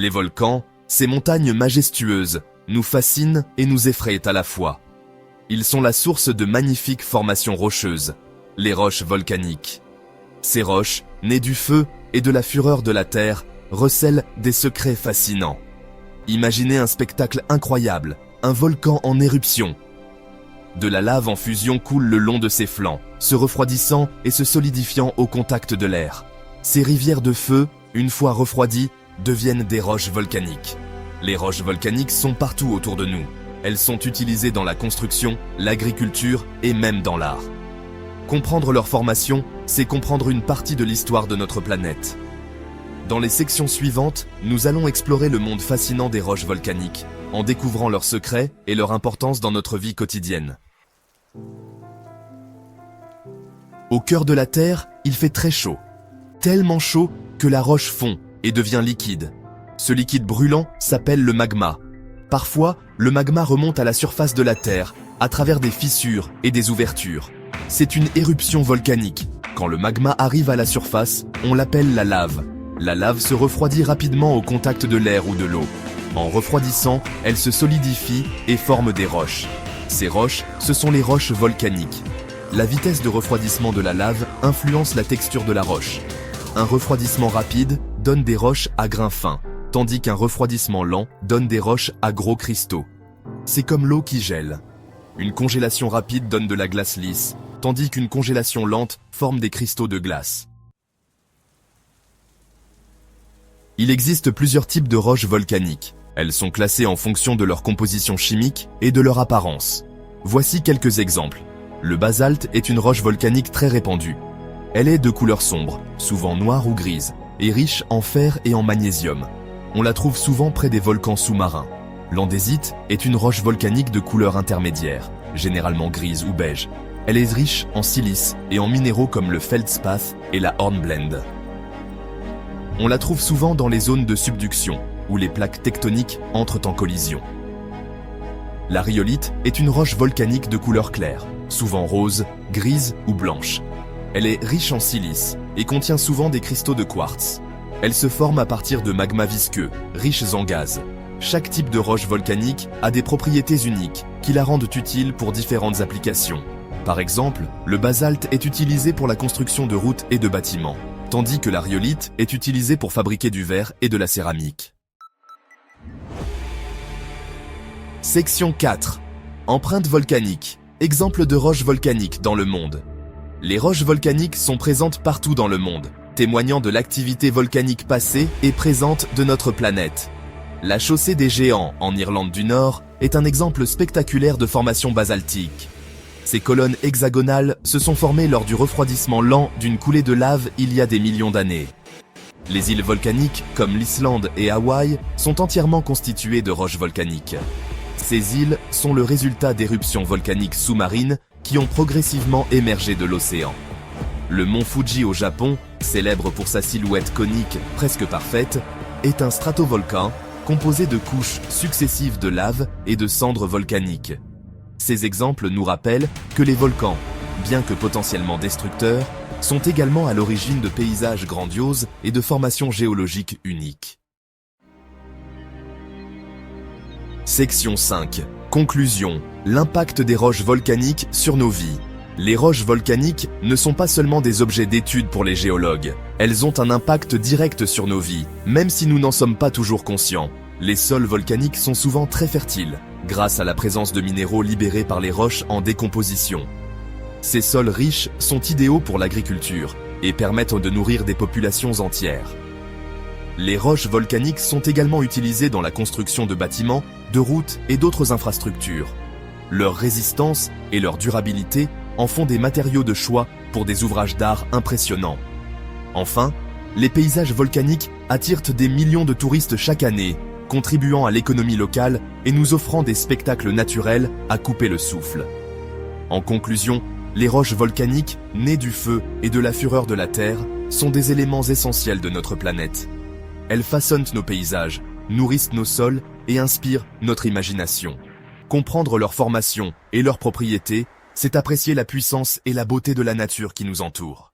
Les volcans, ces montagnes majestueuses, nous fascinent et nous effraient à la fois. Ils sont la source de magnifiques formations rocheuses, les roches volcaniques. Ces roches, nées du feu et de la fureur de la terre, recèlent des secrets fascinants. Imaginez un spectacle incroyable, un volcan en éruption. De la lave en fusion coule le long de ses flancs, se refroidissant et se solidifiant au contact de l'air. Ces rivières de feu, une fois refroidies, deviennent des roches volcaniques. Les roches volcaniques sont partout autour de nous. Elles sont utilisées dans la construction, l'agriculture et même dans l'art. Comprendre leur formation, c'est comprendre une partie de l'histoire de notre planète. Dans les sections suivantes, nous allons explorer le monde fascinant des roches volcaniques, en découvrant leurs secrets et leur importance dans notre vie quotidienne. Au cœur de la Terre, il fait très chaud. Tellement chaud que la roche fond et devient liquide. Ce liquide brûlant s'appelle le magma. Parfois, le magma remonte à la surface de la Terre, à travers des fissures et des ouvertures. C'est une éruption volcanique. Quand le magma arrive à la surface, on l'appelle la lave. La lave se refroidit rapidement au contact de l'air ou de l'eau. En refroidissant, elle se solidifie et forme des roches. Ces roches, ce sont les roches volcaniques. La vitesse de refroidissement de la lave influence la texture de la roche. Un refroidissement rapide donne des roches à grains fins, tandis qu'un refroidissement lent donne des roches à gros cristaux. C'est comme l'eau qui gèle. Une congélation rapide donne de la glace lisse, tandis qu'une congélation lente forme des cristaux de glace. Il existe plusieurs types de roches volcaniques. Elles sont classées en fonction de leur composition chimique et de leur apparence. Voici quelques exemples. Le basalte est une roche volcanique très répandue. Elle est de couleur sombre, souvent noire ou grise, et riche en fer et en magnésium. On la trouve souvent près des volcans sous-marins. L'andésite est une roche volcanique de couleur intermédiaire, généralement grise ou beige. Elle est riche en silice et en minéraux comme le feldspath et la hornblende. On la trouve souvent dans les zones de subduction, où les plaques tectoniques entrent en collision. La rhyolite est une roche volcanique de couleur claire, souvent rose, grise ou blanche. Elle est riche en silice et contient souvent des cristaux de quartz. Elle se forme à partir de magmas visqueux, riches en gaz. Chaque type de roche volcanique a des propriétés uniques qui la rendent utile pour différentes applications. Par exemple, le basalte est utilisé pour la construction de routes et de bâtiments, tandis que la rhyolite est utilisée pour fabriquer du verre et de la céramique. Section 4. Empreintes volcaniques. Exemples de roches volcaniques dans le monde. Les roches volcaniques sont présentes partout dans le monde, témoignant de l'activité volcanique passée et présente de notre planète. La chaussée des Géants, en Irlande du Nord, est un exemple spectaculaire de formation basaltique. Ces colonnes hexagonales se sont formées lors du refroidissement lent d'une coulée de lave il y a des millions d'années. Les îles volcaniques, comme l'Islande et Hawaï, sont entièrement constituées de roches volcaniques. Ces îles sont le résultat d'éruptions volcaniques sous-marines qui ont progressivement émergé de l'océan. Le mont Fuji au Japon, célèbre pour sa silhouette conique presque parfaite, est un stratovolcan composé de couches successives de lave et de cendres volcaniques. Ces exemples nous rappellent que les volcans, bien que potentiellement destructeurs, sont également à l'origine de paysages grandioses et de formations géologiques uniques. Section 5. Conclusion. L'impact des roches volcaniques sur nos vies. Les roches volcaniques ne sont pas seulement des objets d'étude pour les géologues. Elles ont un impact direct sur nos vies, même si nous n'en sommes pas toujours conscients. Les sols volcaniques sont souvent très fertiles, grâce à la présence de minéraux libérés par les roches en décomposition. Ces sols riches sont idéaux pour l'agriculture et permettent de nourrir des populations entières. Les roches volcaniques sont également utilisées dans la construction de bâtiments, de routes et d'autres infrastructures. Leur résistance et leur durabilité en font des matériaux de choix pour des ouvrages d'art impressionnants. Enfin, les paysages volcaniques attirent des millions de touristes chaque année, contribuant à l'économie locale et nous offrant des spectacles naturels à couper le souffle. En conclusion, les roches volcaniques, nées du feu et de la fureur de la Terre, sont des éléments essentiels de notre planète. Elles façonnent nos paysages, nourrissent nos sols et inspirent notre imagination. Comprendre leur formation et leurs propriétés, c'est apprécier la puissance et la beauté de la nature qui nous entoure.